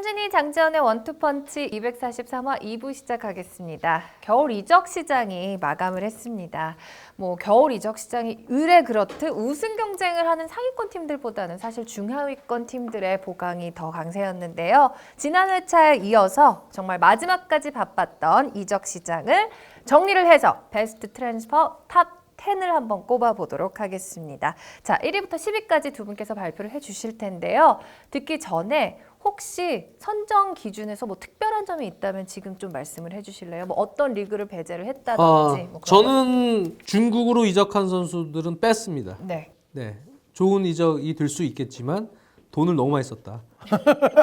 삼진이 장지현의 원투펀치 243화 2부 시작하겠습니다. 겨울 이적 시장이 마감을 했습니다. 겨울 이적 시장이 의례 그렇듯 우승 경쟁을 하는 상위권 팀들보다는 사실 중하위권 팀들의 보강이 더 강세였는데요. 지난 회차에 이어서 정말 마지막까지 바빴던 이적 시장을 정리를 해서 베스트 트랜스퍼 탑 10을 한번 꼽아보도록 하겠습니다. 자, 1위부터 10위까지 두 분께서 발표를 해주실 텐데요. 듣기 전에 혹시 선정 기준에서 특별한 점이 있다면 지금 좀 말씀을 해주실래요? 어떤 리그를 배제를 했다든지. 저는 중국으로 이적한 선수들은 뺐습니다. 네. 좋은 이적이 될 수 있겠지만 돈을 너무 많이 썼다.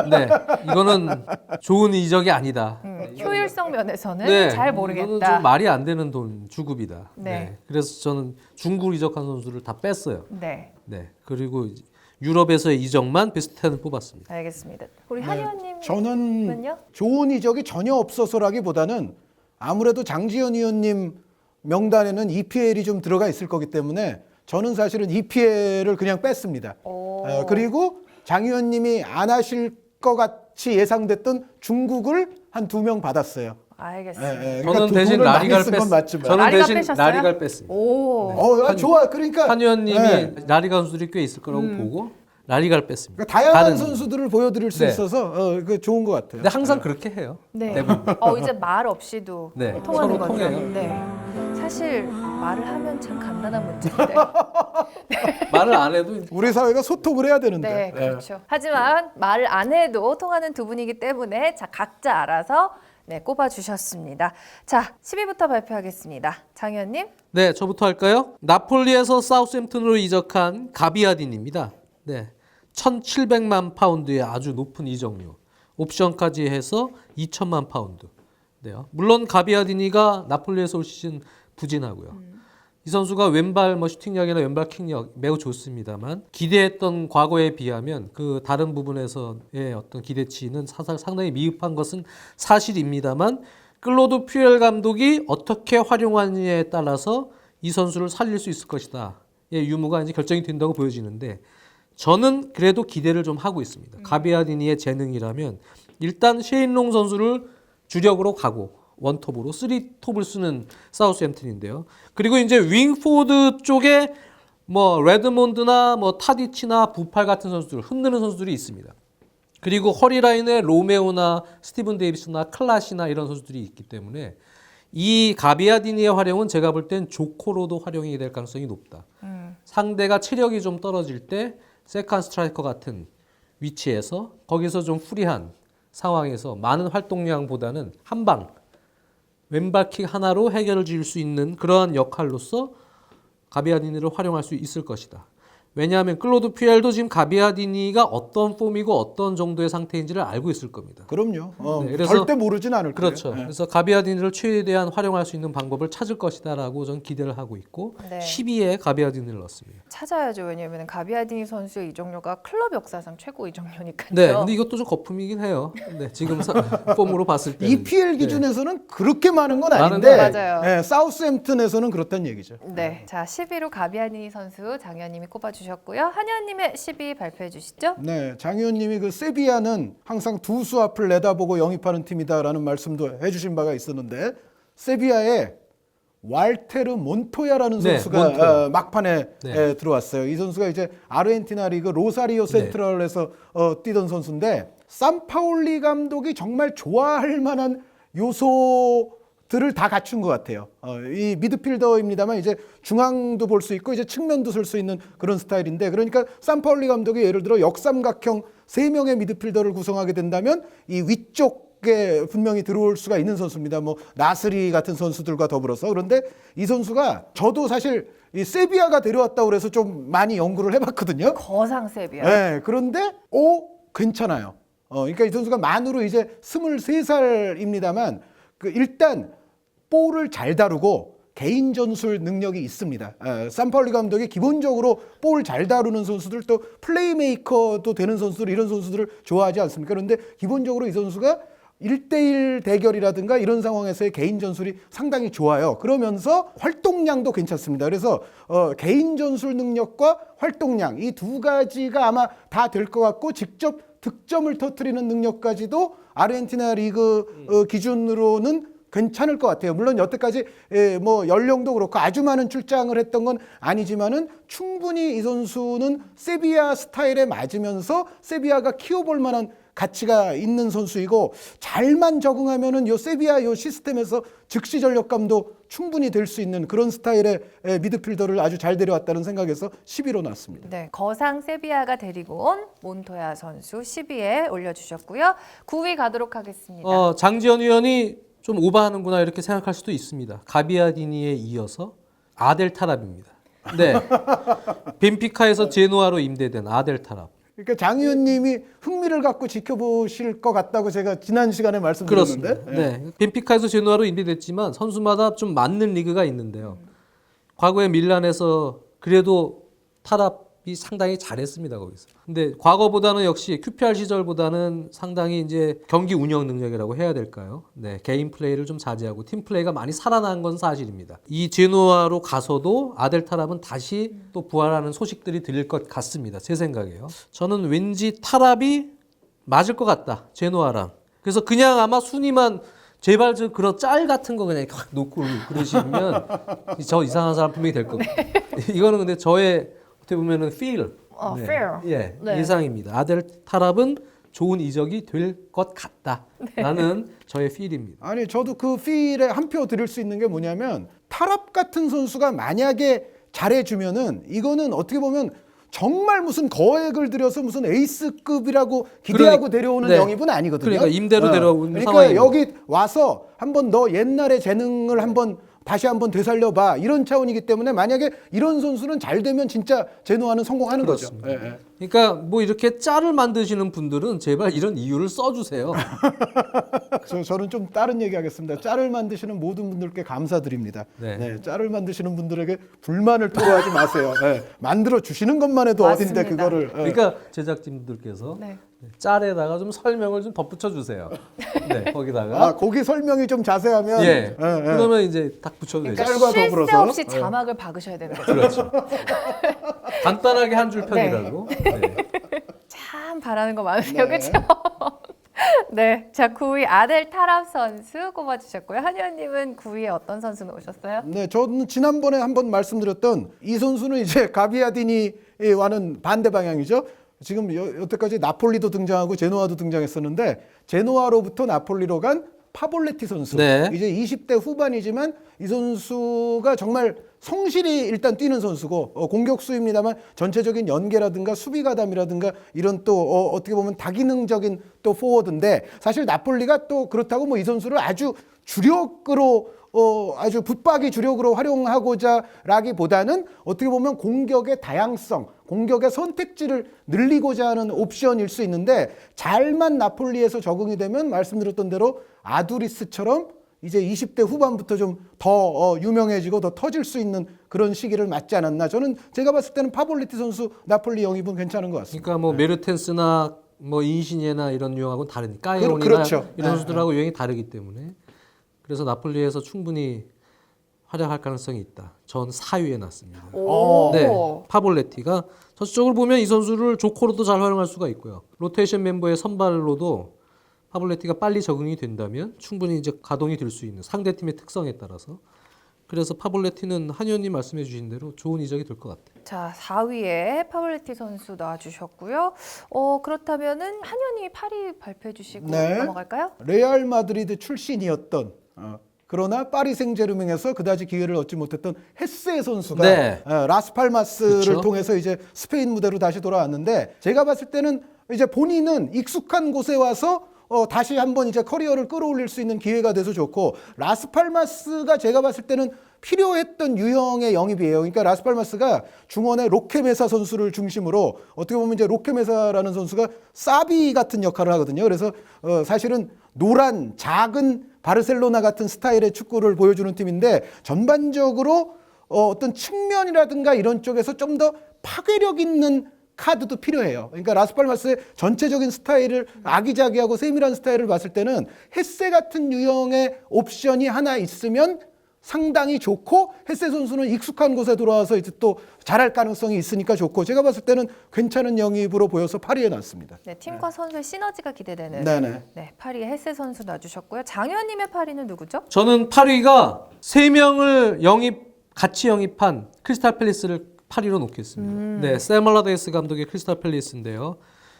네, 이거는 좋은 이적이 아니다. 효율성 면에서는 잘 모르겠다. 이거는 좀 말이 안 되는 돈 주급이다. 네. 그래서 저는 중국으로 이적한 선수를 다 뺐어요. 네. 그리고 유럽에서의 이적만 베스트 10을 뽑았습니다. 알겠습니다. 우리 한 의원님. 저는 좋은 이적이 전혀 없어서라기보다는 아무래도 장지현 의원님 명단에는 EPL이 좀 들어가 있을 거기 때문에 저는 사실은 EPL을 그냥 뺐습니다. 그리고 장 의원님이 안 하실 것 같이 예상됐던 중국을 한 2명 받았어요. 알겠습니다. 저는 대신 라리가를 뺐습니다. 저는 대신 빼셨어요? 라리가를 뺐습니다. 좋아. 그러니까 한 의원님이 라리가 선수들이 꽤 있을 거라고 보고 라리가를 뺐습니다. 그러니까 다양한 선수들을 보여드릴 수 있어서 좋은 것 같아요. 근데 항상 그렇게 해요. 네. 대부분. 이제 말 없이도 통하는 서로 거죠. 통해요. 네. 사실 말을 하면 참 간단한 문제인데. 말을 안 해도 우리 사회가 소통을 해야 되는데. 네, 그렇죠. 하지만 말을 안 해도 통하는 두 분이기 때문에 각자 알아서 꼽아주셨습니다. 자, 10위부터 발표하겠습니다. 장 의원님. 네, 저부터 할까요? 나폴리에서 사우스햄튼으로 이적한 가비아딘입니다. 1,700만 파운드의 아주 높은 이적료. 옵션까지 해서 2천만 파운드. 물론 가비아디니가 나폴리에서 올 시즌 부진하고요. 이 선수가 왼발 슈팅력이나 왼발 킥력 매우 좋습니다만 기대했던 과거에 비하면 그 다른 부분에서의 어떤 기대치는 상당히 미흡한 것은 사실입니다만 클로드 퓨엘 감독이 어떻게 활용하느냐에 따라서 이 선수를 살릴 수 있을 것이다. 유무가 이제 결정이 된다고 보여지는데 저는 그래도 기대를 좀 하고 있습니다. 가비아디니의 재능이라면 일단 셰인롱 선수를 주력으로 가고 원톱으로 3톱을 쓰는 사우스햄튼인데요. 그리고 이제 윙포드 쪽에 레드몬드나 타디치나 부팔 같은 선수들, 흔드는 선수들이 있습니다. 그리고 허리라인에 로메오나 스티븐 데이비스나 클라시나 이런 선수들이 있기 때문에 이 가비아디니의 활용은 제가 볼 땐 조코로도 활용이 될 가능성이 높다. 상대가 체력이 좀 떨어질 때 세컨 스트라이커 같은 위치에서 거기서 좀 프리한 상황에서 많은 활동량보다는 한 방 왼발킥 하나로 해결을 지을 수 있는 그러한 역할로서 가비아디니를 활용할 수 있을 것이다. 왜냐하면 클로드 퓨엘도 지금 가비아디니가 어떤 폼이고 어떤 정도의 상태인지를 알고 있을 겁니다. 그럼요. 그래서 절대 모르진 않을 거예요. 그렇죠. 그래서 가비아디니를 최대한 활용할 수 있는 방법을 찾을 것이다라고 저는 기대를 하고 있고 12위에 가비아디니를 넣었습니다. 찾아야죠. 왜냐하면 가비아디니 선수의 이적료가 클럽 역사상 최고 이적료니까요. 네, 근데 이것도 좀 거품이긴 해요. 지금 폼으로 봤을 때 EPL 기준에서는 그렇게 많은 건 아닌데 맞아요. 사우스햄튼에서는 그렇다는 얘기죠. 자, 10위로 가비아디니 선수 장 의원님이 꼽아주셨고요. 한 의원님의 10위 발표해 주시죠. 네, 장 의원님이 그 세비야는 항상 두 수 앞을 내다보고 영입하는 팀이다라는 말씀도 해주신 바가 있었는데 세비야에 왈테르 몬토야라는 선수가 막판에 들어왔어요. 이 선수가 이제 아르헨티나 리그 로사리오 센트럴에서 뛰던 선수인데 산파올리 감독이 정말 좋아할 만한 요소들을 다 갖춘 것 같아요. 이 미드필더입니다만 이제 중앙도 볼 수 있고 이제 측면도 쓸 수 있는 그런 스타일인데 그러니까 산파올리 감독이 예를 들어 역삼각형 3명의 미드필더를 구성하게 된다면 이 위쪽에 분명히 들어올 수가 있는 선수입니다. 나스리 같은 선수들과 더불어서. 그런데 이 선수가 저도 사실 이 세비야가 데려왔다고 그래서 좀 많이 연구를 해봤거든요. 거상 세비야. 네, 그런데 괜찮아요. 그러니까 이 선수가 만으로 이제 23살입니다만 일단 볼을 잘 다루고 개인 전술 능력이 있습니다. 산파울리 감독이 기본적으로 볼 잘 다루는 선수들 또 플레이메이커도 되는 선수들 이런 선수들을 좋아하지 않습니까? 그런데 기본적으로 이 선수가 1대1 대결이라든가 이런 상황에서의 개인 전술이 상당히 좋아요. 그러면서 활동량도 괜찮습니다. 그래서 개인 전술 능력과 활동량 이 두 가지가 아마 다 될 것 같고 직접 득점을 터뜨리는 능력까지도 아르헨티나 리그 기준으로는 괜찮을 것 같아요. 물론 여태까지 뭐 연령도 그렇고 아주 많은 출장을 했던 건 아니지만은 충분히 이 선수는 세비야 스타일에 맞으면서 세비야가 키워볼 만한 가치가 있는 선수이고 잘만 적응하면은 요 세비야 요 시스템에서 즉시 전력감도 충분히 될 수 있는 그런 스타일의 미드필더를 아주 잘 데려왔다는 생각에서 10위로 놨습니다. 네, 거상 세비야가 데리고 온 몬토야 선수 10위에 올려주셨고요. 9위 가도록 하겠습니다. 장지현 위원이 좀 오버하는구나 이렇게 생각할 수도 있습니다. 가비아디니에 이어서 아델 타랍입니다. 네, 벤피카에서 제노아로 임대된 아델 타랍. 그러니까 장 의원님이 흥미를 갖고 지켜보실 것 같다고 제가 지난 시간에 말씀드렸는데. 그렇습니다. 네, 벤피카에서 제노아로 임대됐지만 선수마다 좀 맞는 리그가 있는데요. 과거에 밀란에서 그래도 타랍이 상당히 잘했습니다 거기서. 근데 과거보다는 역시 QPR 시절보다는 상당히 이제 경기 운영 능력이라고 해야 될까요? 네, 개인 플레이를 좀 자제하고 팀 플레이가 많이 살아난 건 사실입니다. 이 제노아로 가서도 아델 타랍은 다시 또 부활하는 소식들이 들릴 것 같습니다. 제 생각에요. 저는 왠지 타랍이 맞을 것 같다. 제노아랑. 그래서 그냥 아마 순위만 제발 저 그런 짤 같은 거 그냥 확 놓고 그러시면 저 이상한 사람 분명히 될 겁니다. 이거는 근데 저의 어떻게 보면은 feel. 네. fair. 예, 네. 예상입니다. 아델 타랍은 좋은 이적이 될 것 같다라는 저의 feel입니다. 아니 저도 그 필에 한 표 드릴 수 있는 게 뭐냐면 타랍 같은 선수가 만약에 잘해주면은 이거는 어떻게 보면 정말 무슨 거액을 들여서 무슨 에이스급이라고 기대하고 데려오는 네. 영입은 아니거든요. 그러니까 임대로 데려오는 그러니까 상황이고. 여기 와서 한번 너 옛날의 재능을 한번 다시 한번 되살려봐 이런 차원이기 때문에 만약에 이런 선수는 잘 되면 진짜 제노아는 성공하는 그렇습니다. 거죠. 예, 예. 그러니까 뭐 이렇게 짤을 만드시는 분들은 제발 이런 이유를 써주세요. 저는 좀 다른 얘기하겠습니다. 짤을 만드시는 모든 분들께 감사드립니다. 네. 네, 짤을 만드시는 분들에게 불만을 토로하지 마세요. 네, 만들어 주시는 것만 해도 맞습니다. 어딘데 그거를. 그러니까 제작진분들께서 네. 짤에다가 좀 설명을 좀 덧붙여 주세요. 네, 거기다가. 아, 거기 설명이 좀 자세하면. 예. 예, 예. 그러면 이제 딱 붙여도 되죠. 그러니까 짤과 쉴 새 더불어서. 없이 자막을 박으셔야 되는 거죠. 그렇죠. 간단하게 한 줄 편이라고. 네. 참 바라는 거 많으세요, 네. 그렇죠? 네, 자 9위 아델 타랍 선수 꼽아주셨고요. 한의원님은 9위에 어떤 선수 놓으셨어요? 네, 저는 지난번에 한번 말씀드렸던 이 선수는 이제 가비아디니와는 반대 방향이죠. 지금 여태까지 나폴리도 등장하고 제노아도 등장했었는데 제노아로부터 나폴리로 간 파볼레티 선수. 네. 이제 20대 후반이지만 이 선수가 정말 성실히 일단 뛰는 선수고 공격수입니다만 전체적인 연계라든가 수비 가담이라든가 이런 또 어떻게 보면 다기능적인 또 포워드인데 사실 나폴리가 또 그렇다고 뭐 이 선수를 아주 주력으로 아주 붙박이 주력으로 활용하고자 라기보다는 어떻게 보면 공격의 다양성, 공격의 선택지를 늘리고자 하는 옵션일 수 있는데 잘만 나폴리에서 적응이 되면 말씀드렸던 대로 아두리스처럼 이제 20대 후반부터 좀 더 유명해지고 더 터질 수 있는 그런 시기를 맞지 않았나. 저는 제가 봤을 때는 파볼레티 선수 나폴리 영입은 괜찮은 것 같습니다. 그러니까 뭐 메르텐스나 뭐 인시니에나 이런 유형하고는 다르니까 까이론이나 그렇죠. 이런 선수들하고 유형이 다르기 때문에 그래서 나폴리에서 충분히 활약할 가능성이 있다. 전 4위에 놨습니다. 오. 네, 파볼레티가 전체적으로 보면 이 선수를 조커로도 잘 활용할 수가 있고요. 로테이션 멤버의 선발로도 파볼레티가 빨리 적응이 된다면 충분히 이제 가동이 될 수 있는 상대팀의 특성에 따라서 그래서 파볼레티는 한 의원님 말씀해 주신 대로 좋은 이적이 될 것 같아요. 자 4위에 파볼레티 선수 놔주셨고요. 그렇다면은 한현이 8위 발표해 주시고 네. 넘어갈까요? 레알 마드리드 출신이었던 그러나 파리 생제르맹에서 그다지 기회를 얻지 못했던 헤세 선수가 네. 라스팔마스를 그렇죠. 통해서 이제 스페인 무대로 다시 돌아왔는데 제가 봤을 때는 이제 본인은 익숙한 곳에 와서 다시 한번 이제 커리어를 끌어올릴 수 있는 기회가 돼서 좋고 라스팔마스가 제가 봤을 때는 필요했던 유형의 영입이에요. 그러니까 라스팔마스가 중원의 로케메사 선수를 중심으로 어떻게 보면 이제 로케메사라는 선수가 사비 같은 역할을 하거든요. 그래서 사실은 노란 작은 바르셀로나 같은 스타일의 축구를 보여주는 팀인데 전반적으로 어떤 측면이라든가 이런 쪽에서 좀 더 파괴력 있는 카드도 필요해요. 그러니까 라스팔마스의 전체적인 스타일을 아기자기하고 세밀한 스타일을 봤을 때는 헤세 같은 유형의 옵션이 하나 있으면 상당히 좋고 헤세 선수는 익숙한 곳에 들어와서 이제 또 잘할 가능성이 있으니까 좋고 제가 봤을 때는 괜찮은 영입으로 보여서 8위에 놨습니다. 네, 팀과 선수의 시너지가 기대되는 네네. 네, 8위에 헬세 선수 놔주셨고요. 장 의원님의 8위는 누구죠? 저는 8위가 3명을 같이 영입한 크리스탈 팰리스를 8위로 놓겠습니다. 네, 샘 알라데이스 감독의 크리스탈 팰리스인데요.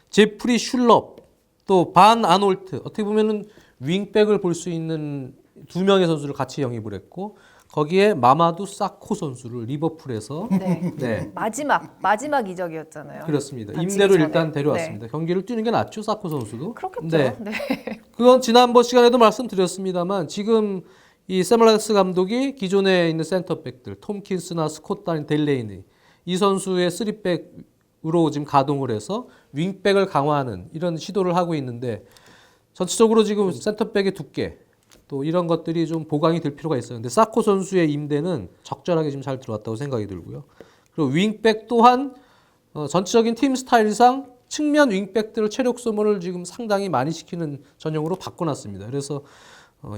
제프리 슐럽, 또 반 아놀트, 어떻게 보면은 윙백을 볼 수 있는 2명의 선수를 같이 영입을 했고 거기에 마마두 사코 선수를 리버풀에서 네. 네. 마지막 이적이었잖아요. 그렇습니다. 다치기 임대로 전에. 일단 데려왔습니다. 경기를 뛰는 게 낫죠, 사코 선수도. 그렇겠죠. 네. 네. 그건 지난번 시간에도 말씀드렸습니다만 지금 이 세멀라스 감독이 기존에 있는 센터백들 톰킨스나 스콧 델레이니 이 선수의 3백으로 지금 가동을 해서 윙백을 강화하는 이런 시도를 하고 있는데 전체적으로 지금 센터백의 두께 또 이런 것들이 좀 보강이 될 필요가 있어요. 근데 사코 선수의 임대는 적절하게 지금 잘 들어왔다고 생각이 들고요. 그리고 윙백 또한 전체적인 팀 스타일상 측면 윙백들을 체력 소모를 지금 상당히 많이 시키는 전형으로 바꿔놨습니다. 그래서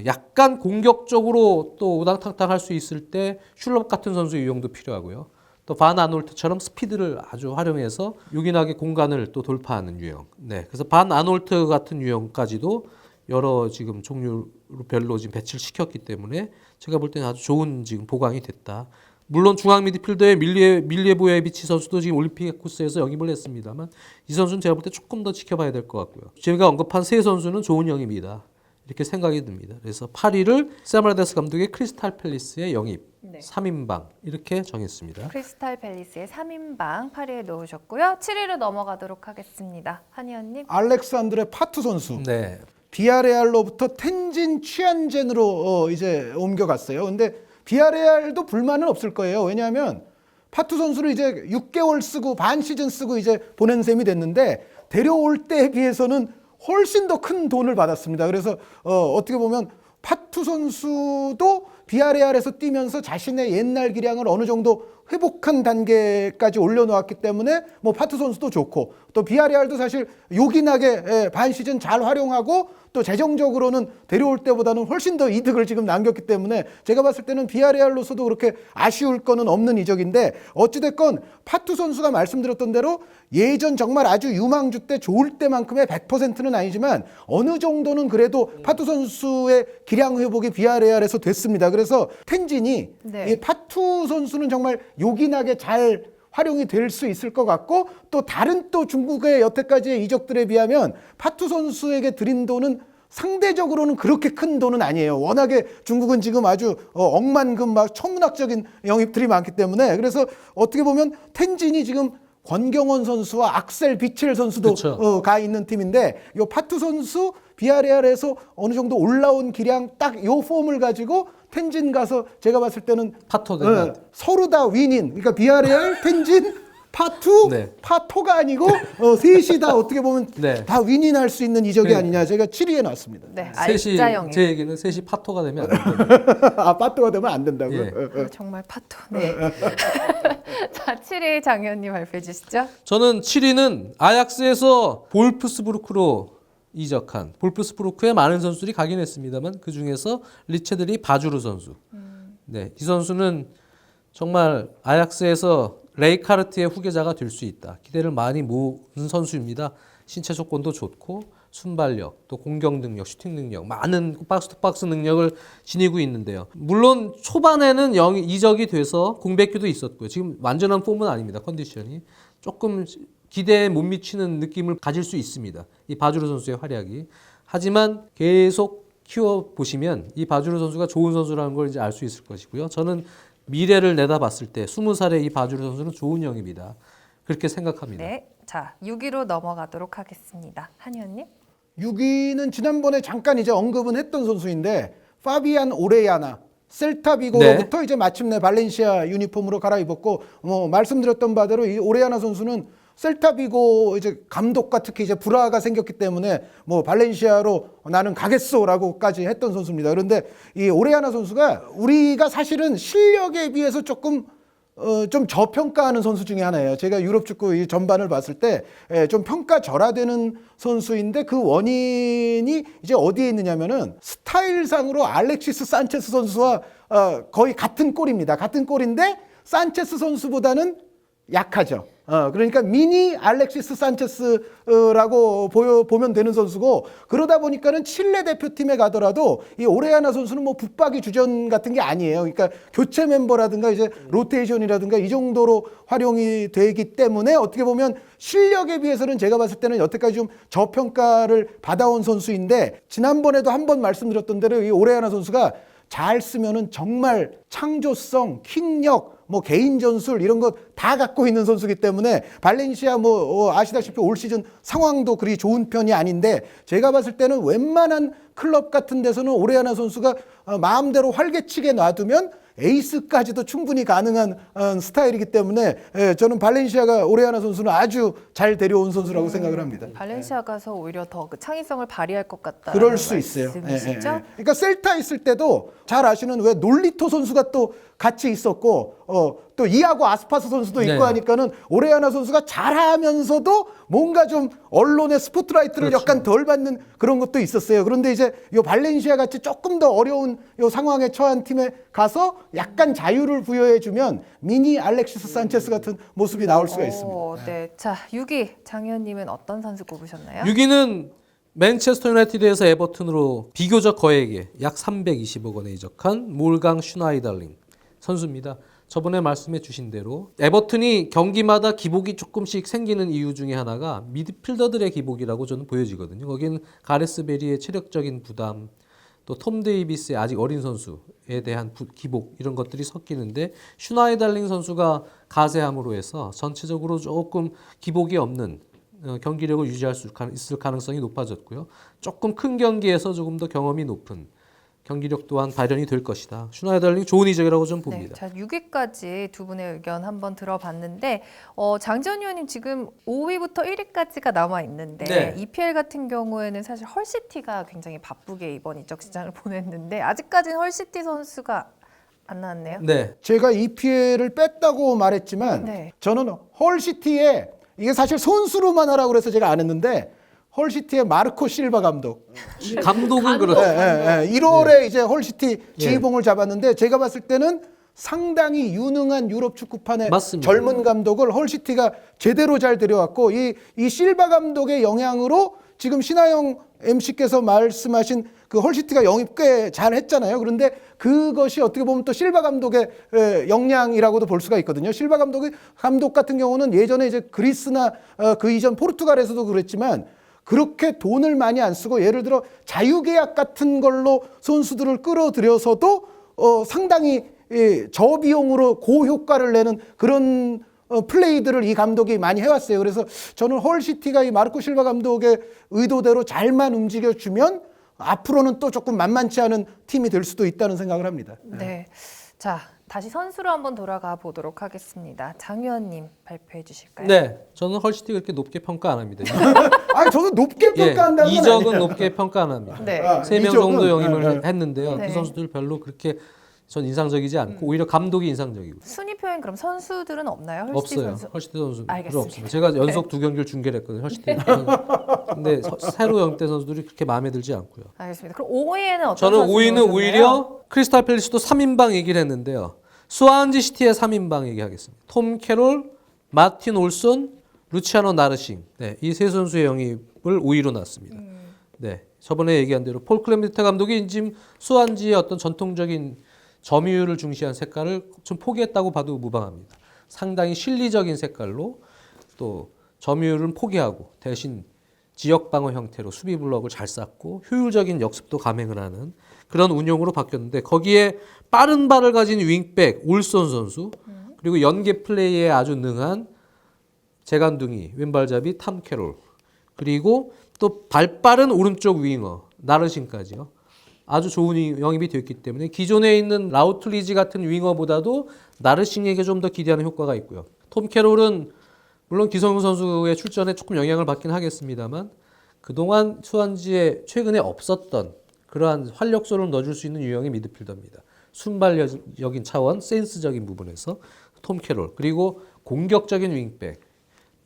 약간 공격적으로 또 우당탕탕 할 수 있을 때 슐럽 같은 선수의 유용도 필요하고요. 또 반 아놀트처럼 스피드를 아주 활용해서 요긴하게 공간을 또 돌파하는 유형. 네, 그래서 반 아놀트 같은 유형까지도 여러 지금 종류별로 지금 배치를 시켰기 때문에 제가 볼 때는 아주 좋은 지금 보강이 됐다. 물론 중앙 미드필더의 밀리에보예비치 선수도 지금 올림픽 코스에서 영입을 했습니다만 이 선수는 제가 볼 때 조금 더 지켜봐야 될 것 같고요. 제가 언급한 세 선수는 좋은 영입이다. 이렇게 생각이 듭니다. 그래서 8위를 세마라데스 감독의 크리스탈 팰리스의 영입, 네. 3인방 이렇게 정했습니다. 크리스탈 팰리스의 3인방 8위에 놓으셨고요. 7위로 넘어가도록 하겠습니다. 한 의원님. 알렉산드레 파투 선수. 네. 비아레알로부터 텐진 취안젠으로 이제 옮겨갔어요. 근데 비아레알도 불만은 없을 거예요. 왜냐하면 파투 선수를 이제 6개월 쓰고 반 시즌 쓰고 이제 보낸 셈이 됐는데 데려올 때에 비해서는 훨씬 더 큰 돈을 받았습니다. 그래서 어떻게 보면 파투 선수도 비아레알에서 뛰면서 자신의 옛날 기량을 어느 정도 회복한 단계까지 올려놓았기 때문에 뭐 파투 선수도 좋고 또 비아레알도 사실 요긴하게 반 시즌 잘 활용하고 또 재정적으로는 데려올 때보다는 훨씬 더 이득을 지금 남겼기 때문에 제가 봤을 때는 비아레알로서도 그렇게 아쉬울 거는 없는 이적인데 어찌됐건 파투 선수가 말씀드렸던 대로 예전 정말 아주 유망주 때 좋을 때만큼의 100%는 아니지만 어느 정도는 그래도 파투 선수의 기량 회복이 비아레알에서 됐습니다. 그래서 텐진이 네. 이 파투 선수는 정말 요긴하게 잘 활용이 될 수 있을 것 같고 또 다른 또 중국의 여태까지의 이적들에 비하면 파투 선수에게 드린 돈은 상대적으로는 그렇게 큰 돈은 아니에요. 워낙에 중국은 지금 아주 억만금 막 천문학적인 영입들이 많기 때문에 그래서 어떻게 보면 텐진이 지금 권경원 선수와 악셀 비첼 선수도 가 있는 팀인데 요 파투 선수 비아레알에서 어느 정도 올라온 기량 딱 요 폼을 가지고 텐진 가서 제가 봤을 때는 파토가 서로 다 윈인. 그러니까 비아레알, 텐진, 파투, 네. 파토가 아니고 셋이 다 어떻게 보면 네. 다 윈인할 수 있는 이적이 네. 아니냐. 제가 7위에 놨습니다. 네, 셋이 알짜 영입. 제 얘기는 셋이 파토가 되면 안 된다. 아, 파토가 되면 안 된다고요? 예. 아, 정말 파토. 네. 자, 7위 장 의원님 발표해 주시죠. 저는 7위는 아약스에서 볼프스부르크로 이적한 볼프스부르크에 많은 선수들이 가긴 했습니다만 그 중에서 리체드리 바주르 선수. 네, 이 선수는 정말 아약스에서 레이카르트의 후계자가 될 수 있다. 기대를 많이 모은 선수입니다. 신체 조건도 좋고 순발력, 또 공격 능력, 슈팅 능력, 많은 박스 투 박스 능력을 지니고 있는데요. 물론 초반에는 이적이 돼서 공백기도 있었고요. 지금 완전한 폼은 아닙니다. 컨디션이 조금 기대에 못 미치는 느낌을 가질 수 있습니다. 이 바주르 선수의 활약이. 하지만 계속 키워 보시면 이 바주르 선수가 좋은 선수라는 걸 이제 알 수 있을 것이고요. 저는 미래를 내다봤을 때 20살의 이 바주르 선수는 좋은 영입이다. 그렇게 생각합니다. 네. 자, 6위로 넘어가도록 하겠습니다. 한 의원님. 6위는 지난번에 잠깐 이제 언급은 했던 선수인데 파비안 오레야나 셀타비고로부터 네. 이제 마침내 발렌시아 유니폼으로 갈아입었고 말씀드렸던 바대로 이 오레야나 선수는 셀타비고 이제 감독과 특히 이제 불화가 생겼기 때문에 발렌시아로 나는 가겠소라고까지 했던 선수입니다. 그런데 이 오레야나 선수가 우리가 사실은 실력에 비해서 조금 좀 저평가하는 선수 중에 하나예요. 제가 유럽 축구 이 전반을 봤을 때 좀 평가절하되는 선수인데 그 원인이 이제 어디에 있느냐면은 스타일상으로 알렉시스 산체스 선수와 거의 같은 꼴입니다. 같은 꼴인데 산체스 선수보다는 약하죠. 그러니까 미니 알렉시스 산체스라고 보면 되는 선수고, 그러다 보니까는 칠레 대표팀에 가더라도 이 오레아나 선수는 뭐 붙박이 주전 같은 게 아니에요. 그러니까 교체 멤버라든가 이제 로테이션이라든가 이 정도로 활용이 되기 때문에 어떻게 보면 실력에 비해서는 제가 봤을 때는 여태까지 좀 저평가를 받아온 선수인데, 지난번에도 한번 말씀드렸던 대로 이 오레아나 선수가 잘 쓰면은 정말 창조성, 킥력, 뭐 개인 전술 이런 거 다 갖고 있는 선수기 때문에 발렌시아 뭐 아시다시피 올 시즌 상황도 그리 좋은 편이 아닌데, 제가 봤을 때는 웬만한 클럽 같은 데서는 오레아나 선수가 마음대로 활개치게 놔두면 에이스까지도 충분히 가능한 스타일이기 때문에 저는 발렌시아가 오레아나 선수는 아주 잘 데려온 선수라고 생각을 합니다. 발렌시아 가서 오히려 더 그 창의성을 발휘할 것 같다. 그럴 수 있어요. 말씀이시죠? 그러니까 셀타 있을 때도 잘 아시는 왜 놀리토 선수가 또 같이 있었고 또 이아고 아스파스 선수도 있고 네. 하니까는 오레아나 선수가 잘하면서도 뭔가 좀 언론의 스포트라이트를 그렇죠. 약간 덜 받는 그런 것도 있었어요. 그런데 이제 요 발렌시아 같이 조금 더 어려운 요 상황에 처한 팀에 가서 약간 자유를 부여해주면 미니 알렉시스 산체스 같은 모습이 나올 수가 있습니다. 네. 자, 6위 장현님은 어떤 선수 꼽으셨나요? 6위는 맨체스터 유나이티드에서 에버튼으로 비교적 거액에 약 320억 원에 이적한 몰강 슈나이달링 선수입니다. 저번에 말씀해 주신 대로 에버튼이 경기마다 기복이 조금씩 생기는 이유 중에 하나가 미드필더들의 기복이라고 저는 보여지거든요. 거기는 가레스 베리의 체력적인 부담, 또 톰 데이비스의 아직 어린 선수에 대한 기복 이런 것들이 섞이는데, 슈나이달링 선수가 가세함으로 해서 전체적으로 조금 기복이 없는 경기력을 유지할 수 있을 가능성이 높아졌고요. 조금 큰 경기에서 조금 더 경험이 높은 경기력 또한 발현이 될 것이다. 슈나이달링 좋은 이적이라고 좀 네, 봅니다. 자 6위까지 두 분의 의견 한번 들어봤는데 장지현 의원님 지금 5위부터 1위까지가 남아 있는데 네. EPL 같은 경우에는 사실 헐시티가 굉장히 바쁘게 이번 이적 시장을 보냈는데 아직까지는 헐시티 선수가 안 나왔네요. 네. 제가 EPL을 뺐다고 말했지만 네. 저는 헐시티에 이게 사실 선수로만 하라고 그래서 제가 안 했는데, 헐시티의 마르코 실바 감독. 감독은 그렇죠. 1월에 이제 헐시티 지휘봉을 잡았는데, 제가 봤을 때는 상당히 유능한 유럽 축구판의 맞습니다. 젊은 감독을 헐시티가 제대로 잘 데려왔고, 이 실바 감독의 영향으로 지금 신하영 MC께서 말씀하신 그 헐시티가 영입 꽤 잘 했잖아요. 그런데 그것이 어떻게 보면 또 실바 감독의 역량이라고도 볼 수가 있거든요. 실바 감독 같은 경우는 예전에 이제 그리스나 그 이전 포르투갈에서도 그랬지만, 그렇게 돈을 많이 안 쓰고 예를 들어 자유계약 같은 걸로 선수들을 끌어들여서도 상당히 저비용으로 고효과를 내는 그런 플레이들을 이 감독이 많이 해왔어요. 그래서 저는 헐시티가 이 마르코 실바 감독의 의도대로 잘만 움직여주면 앞으로는 또 조금 만만치 않은 팀이 될 수도 있다는 생각을 합니다. 네. 자, 다시 선수로 한번 돌아가 보도록 하겠습니다. 장 의원님 발표해 주실까요? 네. 저는 헐시티 그렇게 높게 평가 안 합니다. 저도 높게 평가한다는 건 이적은 아니에요. 높게 평가 안 합니다. 네. 3명 정도 영입을 했는데요. 네. 그 선수들 별로 그렇게 전 인상적이지 않고 오히려 감독이 인상적이고. 순위 표현 그럼 선수들은 없나요? 헐시티 없어요. 선수? 헐시티 선수 별로 알겠습니다. 없습니다. 제가 연속 2경기를 중계를 했거든요. 헐시티. 근데 새로 영입된 선수들이 그렇게 마음에 들지 않고요. 알겠습니다. 그럼 5위에는 어떤 저는 선수 5위는 넣으셨나요? 오히려 크리스탈 팰리스도 3인방 얘기를 했는데요. 스완지 시티의 3인방 얘기하겠습니다. 톰 캐롤, 마틴 올손, 루치아노 나르싱. 네, 이 세 선수의 영입을 5위로 놨습니다. 네, 저번에 얘기한 대로 폴 클레멘트 감독이 지금 스완지의 어떤 전통적인 점유율을 중시한 색깔을 좀 포기했다고 봐도 무방합니다. 상당히 실리적인 색깔로 또 점유율은 포기하고 대신 지역 방어 형태로 수비 블럭을 잘 쌓고 효율적인 역습도 감행을 하는 그런 운영으로 바뀌었는데, 거기에 빠른 발을 가진 윙백 올손 선수, 그리고 연계 플레이에 아주 능한 재간둥이 왼발잡이 탐 캐롤, 그리고 또 발빠른 오른쪽 윙어 나르신까지요. 아주 좋은 영입이 됐기 때문에 기존에 있는 라우틀리지 같은 윙어보다도 나르싱에게 좀 더 기대하는 효과가 있고요. 톰 캐롤은 물론 기성용 선수의 출전에 조금 영향을 받긴 하겠습니다만, 그동안 수완지에 최근에 없었던 그러한 활력소를 넣어줄 수 있는 유형의 미드필더입니다. 순발력인 차원, 센스적인 부분에서 톰 캐롤, 그리고 공격적인 윙백.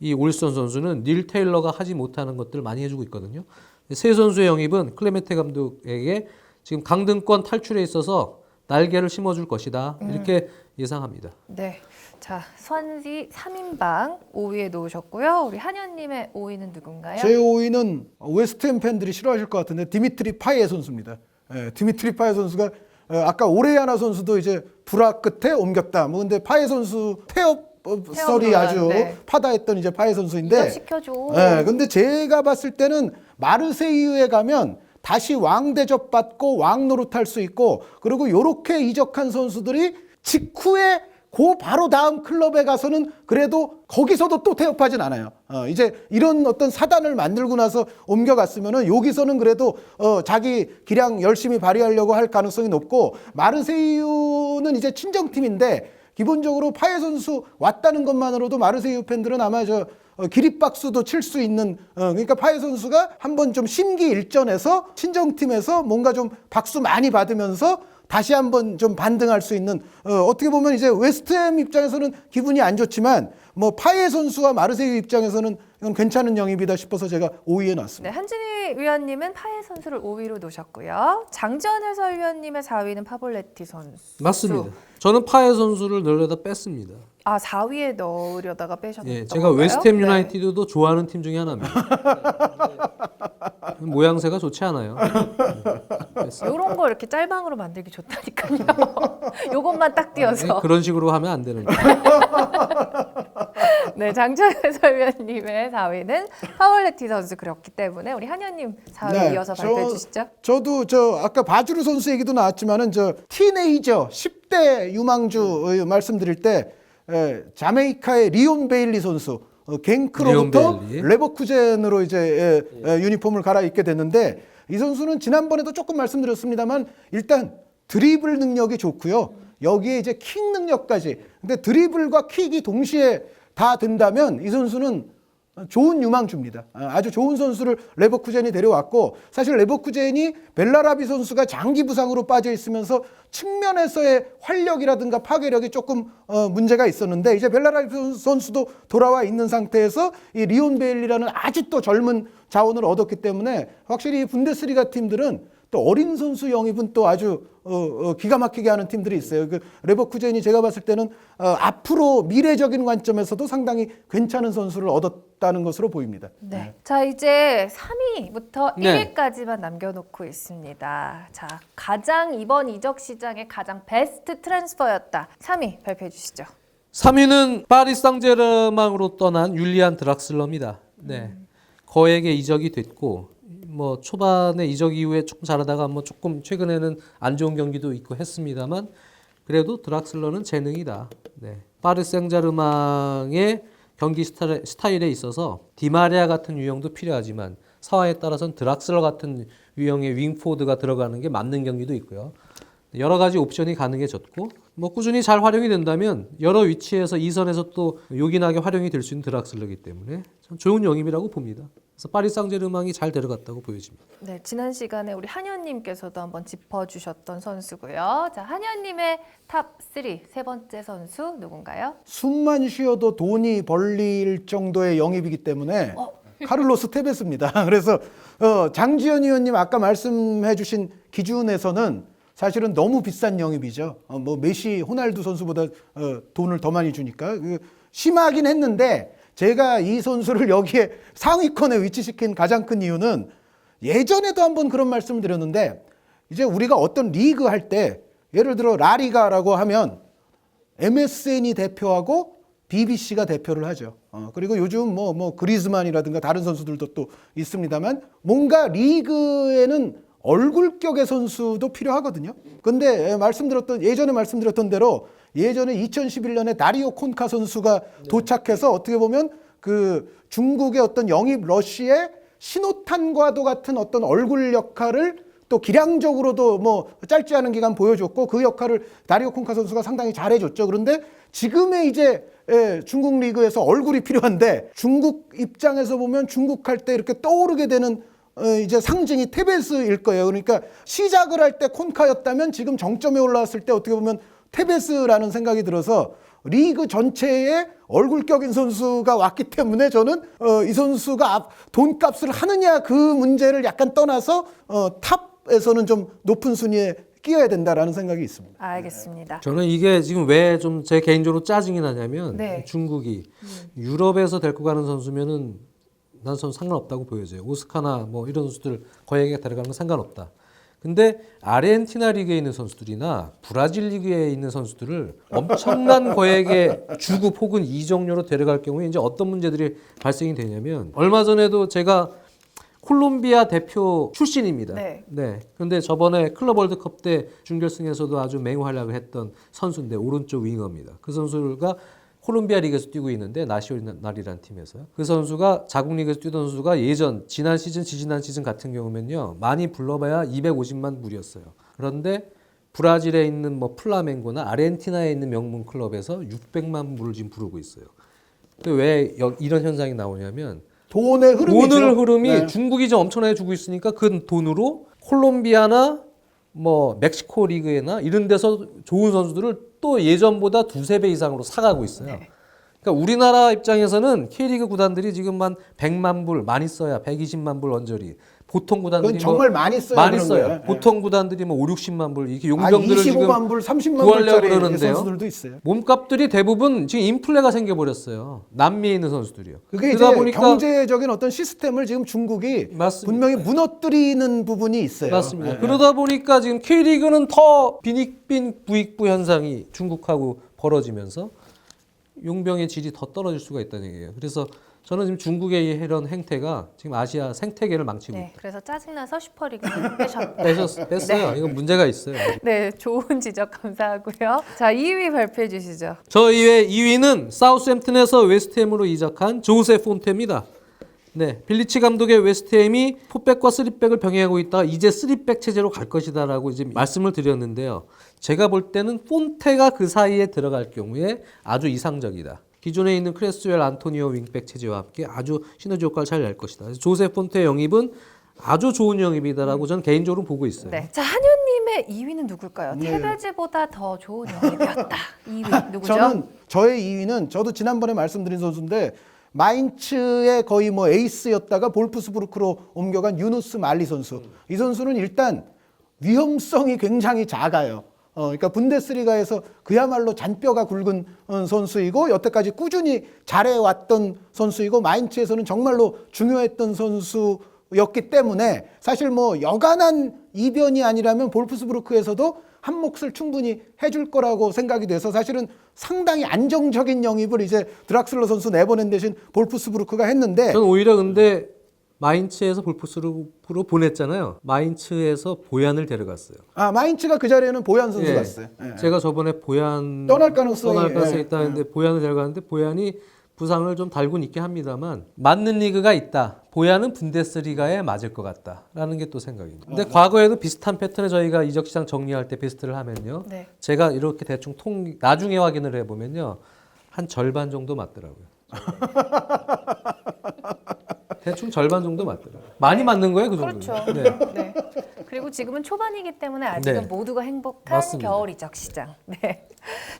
이 올슨 선수는 닐 테일러가 하지 못하는 것들을 많이 해주고 있거든요. 세 선수의 영입은 클레멘테 감독에게 지금 강등권 탈출에 있어서 날개를 심어줄 것이다. 이렇게 예상합니다. 네. 자, 스완지 3인방 5위에 놓으셨고요. 우리 한현님의 5위는 누군가요? 제 5위는 웨스트햄 팬들이 싫어하실 것 같은데 디미트리 파예 선수입니다. 디미트리 파예 선수가 아까 오레아나 선수도 이제 불화 끝에 옮겼다. 뭐 근데 파예 선수 썰이 아주 네. 파다했던 이제 파예 선수인데. 시켜줘. 근데 제가 봤을 때는 마르세유에 가면 다시 왕 대접 받고 왕 노릇할 수 있고 그리고 요렇게 이적한 선수들이 직후에 그 바로 다음 클럽에 가서는 그래도 거기서도 또 태업하진 않아요. 이제 이런 어떤 사단을 만들고 나서 옮겨갔으면은 여기서는 그래도 자기 기량 열심히 발휘하려고 할 가능성이 높고 마르세유는 이제 친정팀인데 기본적으로 파예 선수 왔다는 것만으로도 마르세유 팬들은 아마 기립박수도 칠 수 있는 그러니까 파예 선수가 한번 좀 심기일전해서 친정팀에서 뭔가 좀 박수 많이 받으면서 다시 한번 좀 반등할 수 있는 어떻게 보면 이제 웨스트햄 입장에서는 기분이 안 좋지만 뭐 파예 선수와 마르세유 입장에서는 이건 괜찮은 영입이다 싶어서 제가 5위에 놨습니다. 네, 한진희 위원님은 파예 선수를 5위로 놓으셨고요. 장지현 해설위원님의 4위는 파볼레티 선수. 맞습니다. 저는 파예 선수를 넣으려다 뺐습니다. 아, 4위에 넣으려다가 빼셨던 예, 제가 건가요? 웨스트햄 네. 유나이티드도 좋아하는 팀 중에 하나입니다. 모양새가 좋지 않아요. 이런 거 이렇게 짤방으로 만들기 좋다니까요. 요것만 딱 띄어서. 그런 식으로 하면 안 되는 거예요. 네, 장지현 해설위원님의 4위는 파볼레티 선수 그렇기 때문에 우리 한현님 4위 네, 이어서 발표해 주시죠. 저도 아까 바주르 선수 얘기도 나왔지만은 티네이저 10대 유망주 말씀드릴 때 자메이카의 리온 베일리 선수 갱크로부터 베일리. 레버쿠젠으로 이제 유니폼을 갈아입게 됐는데 이 선수는 지난번에도 조금 말씀드렸습니다만 일단 드리블 능력이 좋고요. 여기에 이제 킥 능력까지. 근데 드리블과 킥이 동시에 다 된다면 이 선수는 좋은 유망주입니다. 아주 좋은 선수를 레버쿠젠이 데려왔고 사실 레버쿠젠이 벨라라비 선수가 장기 부상으로 빠져 있으면서 측면에서의 활력이라든가 파괴력이 조금 문제가 있었는데 이제 벨라라비 선수도 돌아와 있는 상태에서 이 리온 베일리라는 아주 또 젊은 자원을 얻었기 때문에 확실히 분데스리가 팀들은 또 어린 선수 영입은 또 아주 기가 막히게 하는 팀들이 있어요. 그 레버쿠젠이 제가 봤을 때는 앞으로 미래적인 관점에서도 상당히 괜찮은 선수를 얻었다는 것으로 보입니다. 네. 자, 이제 3위부터 네. 1위까지만 남겨놓고 있습니다. 자, 가장 이번 이적 시장의 가장 베스트 트랜스퍼였다. 3위 발표해 주시죠. 3위는 파리 상제르맹으로 떠난 율리안 드락슬러입니다. 네. 거액의 이적이 됐고 뭐 초반에 이적 이후에 조금 잘하다가 뭐 조금 최근에는 안 좋은 경기도 있고 했습니다만 그래도 드락슬러는 재능이다. 네. 파리 생제르맹의 경기 스타일에 있어서 디마리아 같은 유형도 필요하지만 상황에 따라서는 드락슬러 같은 유형의 윙포드가 들어가는 게 맞는 경기도 있고요. 여러 가지 옵션이 가능해졌고 뭐 꾸준히 잘 활용이 된다면 여러 위치에서 2선에서 또 요긴하게 활용이 될 수 있는 드락슬러이기 때문에 전 좋은 영입이라고 봅니다. 그래서 파리 상제르맹이 잘 데려갔다고 보여집니다. 네, 지난 시간에 우리 한현님께서도 한번 짚어주셨던 선수고요. 자, 한현님의 탑 3, 세 번째 선수 누군가요? 숨만 쉬어도 돈이 벌릴 정도의 영입이기 때문에 카를로스 테베스입니다. 그래서 장지현 의원님 아까 말씀해 주신 기준에서는 사실은 너무 비싼 영입이죠. 뭐 메시, 호날두 선수보다 돈을 더 많이 주니까 심하긴 했는데 제가 이 선수를 여기에 상위권에 위치시킨 가장 큰 이유는 예전에도 한번 그런 말씀을 드렸는데 이제 우리가 어떤 리그 할 때 예를 들어 라리가라고 하면 MSN이 대표하고 BBC가 대표를 하죠. 그리고 요즘 뭐 그리즈만이라든가 다른 선수들도 또 있습니다만 뭔가 리그에는 얼굴격의 선수도 필요하거든요. 근데 예전에 말씀드렸던 대로 예전에 2011년에 다리오 콘카 선수가 도착해서 어떻게 보면 그 중국의 어떤 영입 러쉬의 신호탄과도 같은 어떤 얼굴 역할을 또 기량적으로도 뭐 짧지 않은 기간 보여줬고 그 역할을 다리오 콘카 선수가 상당히 잘해줬죠. 그런데 지금의 이제 중국 리그에서 얼굴이 필요한데 중국 입장에서 보면 중국 할 때 이렇게 떠오르게 되는 이제 상징이 테베스일 거예요. 그러니까 시작을 할 때 콘카였다면 지금 정점에 올라왔을 때 어떻게 보면 테베스라는 생각이 들어서 리그 전체에 얼굴격인 선수가 왔기 때문에 저는 이 선수가 돈값을 하느냐 그 문제를 약간 떠나서 탑에서는 좀 높은 순위에 끼어야 된다라는 생각이 있습니다. 알겠습니다. 저는 이게 지금 왜 좀 제 개인적으로 짜증이 나냐면 네. 중국이 유럽에서 데리고 가는 선수면은 난 상관없다고 보여져요. 오스카나 뭐 이런 선수들 거액에 데려가는 건 상관없다. 근데 아르헨티나 리그에 있는 선수들이나 브라질 리그에 있는 선수들을 엄청난 거액의 주급 혹은 이적료로 데려갈 경우에 이제 어떤 문제들이 발생이 되냐면 얼마 전에도 제가 콜롬비아 대표 출신입니다. 네. 그런데 저번에 클럽 월드컵 때 준결승에서도 아주 맹활약을 했던 선수인데 오른쪽 윙어입니다. 그 선수가 콜롬비아 리그에서 뛰고 있는데 나시오날이라는 팀에서요. 그 선수가 자국 리그에서 뛰던 선수가 예전 지난 시즌, 지지난 시즌 같은 경우면요. 많이 불러봐야 250만 불이었어요. 그런데 브라질에 있는 뭐 플라멩고나 아르헨티나에 있는 명문 클럽에서 600만 불을 지금 부르고 있어요. 근데 왜 이런 현상이 나오냐면 돈의 흐름이죠. 돈의 흐름이 네. 중국이 좀 엄청나게 주고 있으니까 그 돈으로 콜롬비아나 뭐 멕시코 리그에나 이런 데서 좋은 선수들을 또 예전보다 두세 배 이상으로 사가고 있어요. 네. 그러니까 우리나라 입장에서는 K리그 구단들이 지금 한 100만 불 많이 써야 120만 불 언저리. 보통 구단들이 그건 정말 많이 써요. 많이 그런 써요. 거예요. 보통 구단들이 뭐 5, 60만 불 이렇게 용병들을 지금 25만 불, 30만 구하려고 불짜리 그러는데요. 선수들도 있어요. 몸값들이 대부분 지금 인플레가 생겨버렸어요. 남미에 있는 선수들이요. 그게 이제 그러다 보니까 경제적인 어떤 시스템을 지금 중국이 맞습니다. 분명히 무너뜨리는 부분이 있어요. 맞습니다. 네. 그러다 보니까 지금 K리그는 더 빈익빈 부익부 현상이 중국하고 벌어지면서 용병의 질이 더 떨어질 수가 있다는 얘기예요. 그래서 저는 지금 중국의 이런 행태가 지금 아시아 생태계를 망치고 네. 그래서 짜증나서 슈퍼리그는 빼셨다. 뺐어요. 이거 문제가 있어요. 네, 좋은 지적 감사하고요. 자, 2위 발표해 주시죠. 저희의 2위는 사우스햄튼에서 웨스트햄으로 이적한 조세 폰테입니다. 네, 빌리치 감독의 웨스트햄이 포백과 쓰리백을 병행하고 있다가 이제 쓰리백 체제로 갈 것이다라고 이제 말씀을 드렸는데요. 제가 볼 때는 폰테가 그 사이에 들어갈 경우에 아주 이상적이다. 기존에 있는 크레스웰, 안토니오 윙백 체제와 함께 아주 시너지 효과를 잘 낼 것이다. 그래서 조세 폰테 영입은 아주 좋은 영입이다라고 저는 개인적으로 보고 있어요. 네. 자, 한현님의 2위는 누굴까요? 네. 테베즈보다 더 좋은 영입이었다. 2위 누구죠? 저의 2위는 저도 지난번에 말씀드린 선수인데 마인츠의 거의 뭐 에이스였다가 볼프스부르크로 옮겨간 유누스 말리 선수. 이 선수는 일단 위험성이 굉장히 작아요. 그러니까 분데스리가에서 그야말로 잔뼈가 굵은 선수이고 여태까지 꾸준히 잘해왔던 선수이고 마인츠에서는 정말로 중요했던 선수였기 때문에 사실 뭐 여간한 이변이 아니라면 볼프스부르크에서도 한 몫을 충분히 해줄 거라고 생각이 돼서 사실은 상당히 안정적인 영입을 이제 드락슬러 선수 내보낸 대신 볼프스부르크가 했는데 저는 오히려 근데 마인츠에서 볼프스부르크로 보냈잖아요. 마인츠에서 보얀을 데려갔어요. 마인츠가 그 자리에는 보얀 선수 예. 갔어요. 예. 제가 저번에 보얀 떠날 가능성이 있다는데 보얀을 데려갔는데 보얀이 부상을 좀 달고 있긴 합니다만 맞는 리그가 있다. 보얀은 분데스리가에 맞을 것 같다라는 게 또 생각입니다. 근데 과거에도 비슷한 패턴에 저희가 이적 시장 정리할 때 베스트를 하면요. 네. 제가 이렇게 대충 나중에 확인을 해보면요. 한 절반 정도 맞더라고요. 대충 절반 정도 맞더라고요. 많이 맞는 거예요, 그 정도. 그렇죠. 네. 네. 그리고 지금은 초반이기 때문에 아직은 네. 모두가 행복한 맞습니다. 겨울 이적 시장. 네.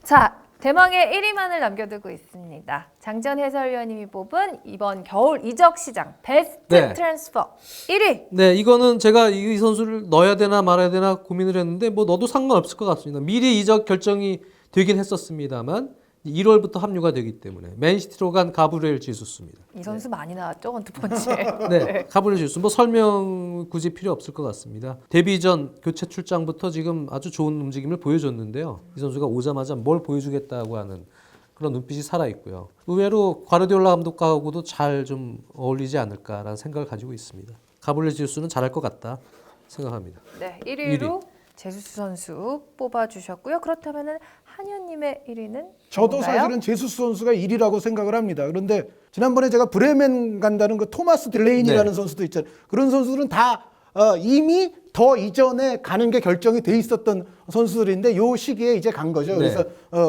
자, 대망의 1위만을 남겨두고 있습니다. 장전 해설위원님이 뽑은 이번 겨울 이적 시장 베스트 네. 트랜스퍼 1위. 네, 이거는 제가 이 선수를 넣어야 되나 말아야 되나 고민을 했는데 뭐 넣어도 상관없을 것 같습니다. 미리 이적 결정이 되긴 했었습니다만 1월부터 합류가 되기 때문에 맨시티로 간 가브리엘 제수스입니다. 이 선수 많이 나왔죠, 원투펀치에. 네, 가브리엘 제수스 뭐 설명 굳이 필요 없을 것 같습니다. 데뷔 전 교체 출장부터 지금 아주 좋은 움직임을 보여줬는데요. 이 선수가 오자마자 뭘 보여주겠다고 하는 그런 눈빛이 살아 있고요. 의외로 과르디올라 감독하고도 잘 좀 어울리지 않을까라는 생각을 가지고 있습니다. 가브리엘 제수스는 잘할 것 같다 생각합니다. 네, 1위로 제수스 선수 뽑아주셨고요. 그렇다면은 한현님의 1위는 저도 누군가요? 사실은 제수스 선수가 1위라고 생각을 합니다. 그런데 지난번에 제가 브레멘 간다는 그 토마스 딜레인이라는 네. 선수도 있잖아요. 그런 선수들은 다 이미 더 이전에 가는 게 결정이 돼 있었던 선수들인데 요 시기에 이제 간 거죠. 네.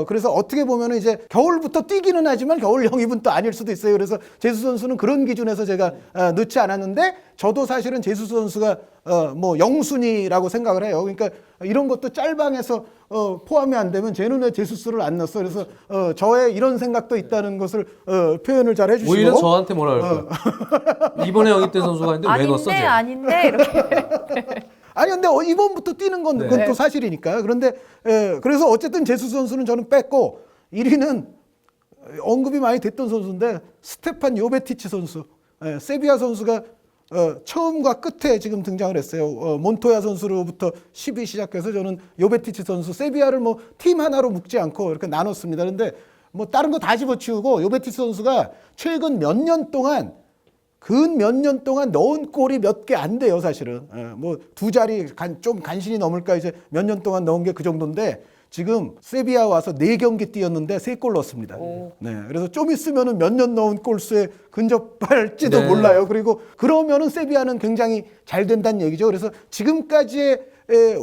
그래서 어떻게 보면 이제 겨울부터 뛰기는 하지만 겨울 영입은 또 아닐 수도 있어요. 그래서 제수스 선수는 그런 기준에서 제가 넣지 않았는데 저도 사실은 제수스 선수가 뭐 영순위라고 생각을 해요. 그러니까 이런 것도 짤방에서 포함이 안 되면 쟤는 왜 제수스를 안 넣었어? 그래서 저의 이런 생각도 있다는 것을 표현을 잘 해주시고 오히려 저한테 뭐라 그럴까요? 이번에 영입된 선수가 있는데 왜 넣었어? 쟤? 아닌데 이렇게. 아니 근데 이번부터 뛰는 건 그건 네. 또 사실이니까. 그런데 그래서 어쨌든 제수 선수는 저는 뺐고 1위는 언급이 많이 됐던 선수인데 스테판 요베티치 선수. 세비야 선수가 처음과 끝에 지금 등장을 했어요. 몬토야 선수로부터 10위 시작해서 저는 요베티치 선수, 세비야를 뭐 팀 하나로 묶지 않고 이렇게 나눴습니다. 그런데 뭐 다른 거 다 집어치우고 요베티치 선수가 최근 몇 년 동안 몇 년 동안 넣은 골이 몇 개 안 돼요, 사실은. 뭐 두 자리 좀 간신히 넘을까 이제 몇 년 동안 넣은 게 그 정도인데 지금 세비야 와서 4경기 뛰었는데 3골 넣었습니다. 네. 그래서 좀 있으면은 몇 년 넣은 골수에 근접할지도 네. 몰라요. 그리고 그러면은 세비야는 굉장히 잘 된다는 얘기죠. 그래서 지금까지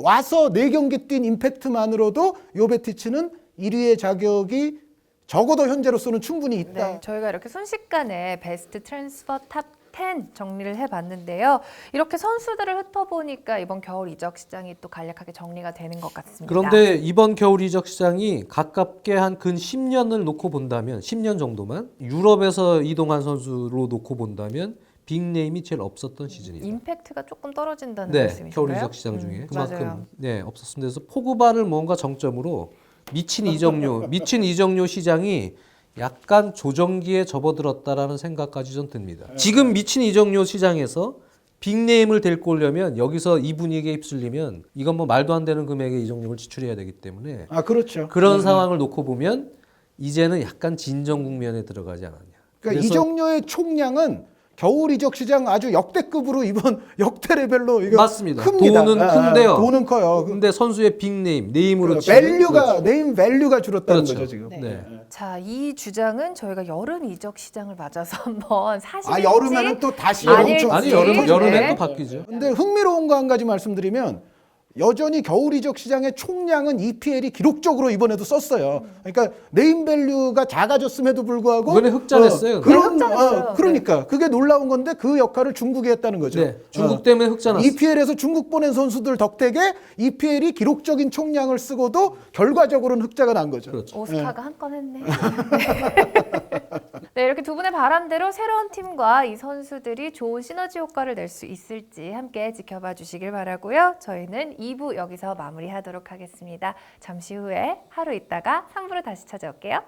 와서 4경기 뛴 임팩트만으로도 요베티치는 1위의 자격이 적어도 현재로서는 충분히 있다. 네, 저희가 이렇게 순식간에 베스트 트랜스퍼 탑 10 정리를 해봤는데요. 이렇게 선수들을 훑어보니까 이번 겨울 이적 시장이 또 간략하게 정리가 되는 것 같습니다. 그런데 이번 겨울 이적 시장이 가깝게 한 근 10년을 놓고 본다면 10년 정도만 유럽에서 이동한 선수로 놓고 본다면 빅네임이 제일 없었던 시즌이다. 임팩트가 조금 떨어진다는 네, 말씀이신가요? 겨울 이적 시장 중에 그만큼 맞아요. 네, 없었습니다. 그래서 포그바를 뭔가 정점으로 미친 이적료 시장이 약간 조정기에 접어들었다라는 생각까지 좀 듭니다. 지금 미친 이적료 시장에서 빅네임을 데리고 오려면 여기서 이 분위기에 휩쓸리면 이건 뭐 말도 안 되는 금액의 이적료를 지출해야 되기 때문에 그렇죠. 그런 상황을 놓고 보면 이제는 약간 진정 국면에 들어가지 않았냐. 그러니까 그래서 이적료의 총량은 겨울 이적 시장 아주 역대급으로 이번 역대 레벨로 이거 맞습니다. 큽니다. 돈은 큰데요. 돈은 커요. 근데 선수의 빅네임, 네임으로 치면 밸류가 네임 밸류가 줄었다는 그렇죠. 거죠 지금. 네. 자, 이 주장은 저희가 여름 이적 시장을 맞아서 한번 사실인지 여름에는 또 다시 아닐지. 아니 네. 여름에 또 바뀌죠. 근데 흥미로운 거 한 가지 말씀드리면 여전히 겨울 이적 시장의 총량은 EPL이 기록적으로 이번에도 썼어요. 그러니까 네임밸류가 작아졌음에도 불구하고 이번에 흑자냈어요. 네, 흑자냈어요. 그러니까 그게 놀라운 건데 그 역할을 중국이 했다는 거죠. 네, 중국 때문에 흑자났어요. EPL에서 중국 보낸 선수들 덕택에 EPL이 기록적인 총량을 쓰고도 결과적으로는 흑자가 난 거죠. 그렇죠. 오스카가 한 건 했네. 네, 이렇게 두 분의 바람대로 새로운 팀과 이 선수들이 좋은 시너지 효과를 낼 수 있을지 함께 지켜봐 주시길 바라고요. 저희는 2부 여기서 마무리하도록 하겠습니다. 잠시 후에 하루 있다가 3부로 다시 찾아올게요.